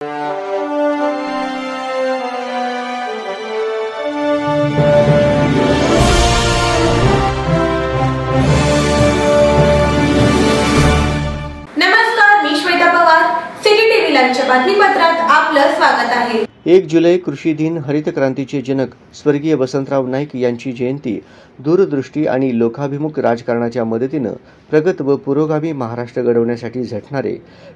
नमस्कार, मी Shweta Pawar. City TV लाईव्हच्या बातमीपत्रात आपलं स्वागत आहे. 1 जुलै कृषी दिन हरित क्रांतीचे जनक स्वर्गीय वसंतराव नाईक यांची जयंती दूरदृष्टी आणि लोकाभिमुख राजकारणाच्या मदतीनं प्रगत व पुरोगामी महाराष्ट्र घडवण्यासाठी झटणारे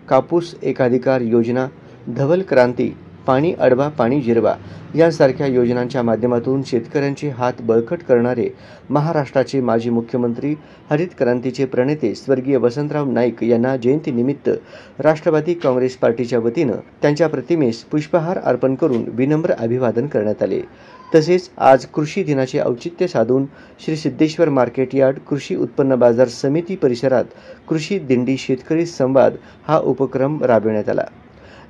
कापूस एकाधिकार योजना, धवल क्रांती, पाणी अडवा पाणी जिरवा यांसारख्या योजनांच्या माध्यमातून शेतकऱ्यांचे हात बळकट करणारे महाराष्ट्राचे माजी मुख्यमंत्री, हरित क्रांतीचे प्रणेते स्वर्गीय वसंतराव नाईक यांना जयंतीनिमित्त राष्ट्रवादी काँग्रेस पार्टीच्या वतीनं त्यांच्या प्रतिमेस पुष्पहार अर्पण करून विनम्र अभिवादन करण्यात आले. तसेच आज कृषी दिनाचे औचित्य साधून श्री सिद्धेश्वर मार्केट यार्ड कृषी उत्पन्न बाजार समिती परिसरात कृषी दिंडी शेतकरी संवाद हा उपक्रम राबविण्यात आला.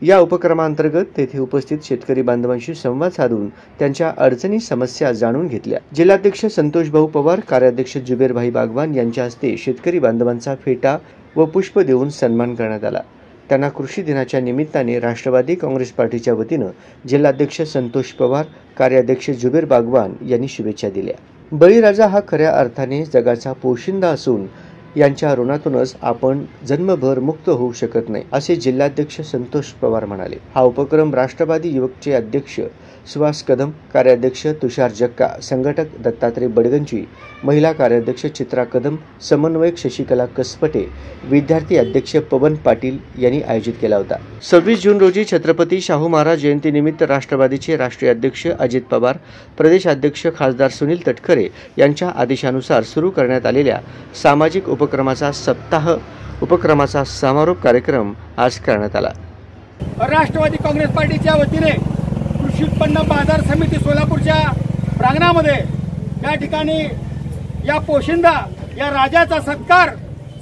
या उपक्रमांतर्गत तेथे उपस्थित शेतकरी बांधवांशी संवाद साधून त्यांच्या अडचणी समस्या जाणून घेतल्या. जिल्हाध्यक्ष संतोष भाऊ पवार, कार्याध्यक्ष जुबेरभाई बागवान यांच्या हस्ते शेतकरी बांधवांचा फेटा व पुष्प देऊन सन्मान करण्यात आला. त्यांना कृषी दिनाच्या निमित्ताने राष्ट्रवादी काँग्रेस पार्टीच्या वतीनं जिल्हाध्यक्ष संतोष पवार, कार्याध्यक्ष जुबेर बागवान यांनी शुभेच्छा दिल्या. बळीराजा हा खऱ्या अर्थाने जगाचा पोशिंदा असून यांच्या ऋणातूनच आपण जन्मभर मुक्त होऊ शकत नाही, असे जिल्हाध्यक्ष संतोष पवार म्हणाले. हा उपक्रम राष्ट्रवादी युवकचे अध्यक्ष सुहास कदम, कार्याध्यक्ष तुषार जक्का, संघटक दत्तात्रय बडगंची, महिला कार्याध्यक्ष चित्रा कदम, समन्वयक शशिकला कसपटे, विद्यार्थी अध्यक्ष पवन पाटील यांनी आयोजित केला होता. 26 जून रोजी छत्रपती शाहू महाराज जयंतीनिमित्त राष्ट्रवादीचे राष्ट्रीय अध्यक्ष अजित पवार, प्रदेशाध्यक्ष खासदार सुनील तटकरे यांच्या आदेशानुसार सुरू करण्यात आलेल्या सामाजिक उपक्रमाचा उपक्रमाचा समारोप कार्यक्रम आज करण्यात आला. राष्ट्रवादी काँग्रेस पार्टीच्या वतीने कृषी उत्पन्न बाजार समिती सोलापूरच्या प्रांगणामध्ये या ठिकाणी या पोशिंदा या राजाचा सत्कार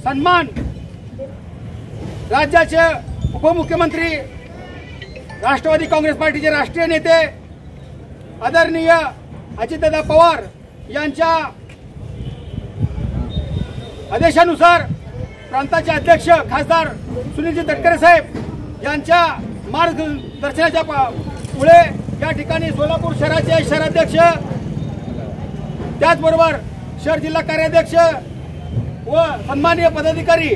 सन्मान राज्याचे उपमुख्यमंत्री, राष्ट्रवादी काँग्रेस पार्टीचे राष्ट्रीय नेते आदरणीय अजितदादा पवार यांच्या आदेशानुसार प्रांताचे अध्यक्ष खासदार सुनीलजी तटकरे साहेब यांच्या मार्गदर्शनाच्या पुढे या ठिकाणी सोलापूर शहराचे शहराध्यक्ष, त्याचबरोबर शहर जिल्हा कार्याध्यक्ष व सन्माननीय पदाधिकारी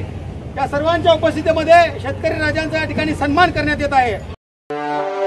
या सर्वांच्या उपस्थितीमध्ये शेतकरी राजांचा या ठिकाणी सन्मान करण्यात येत आहे.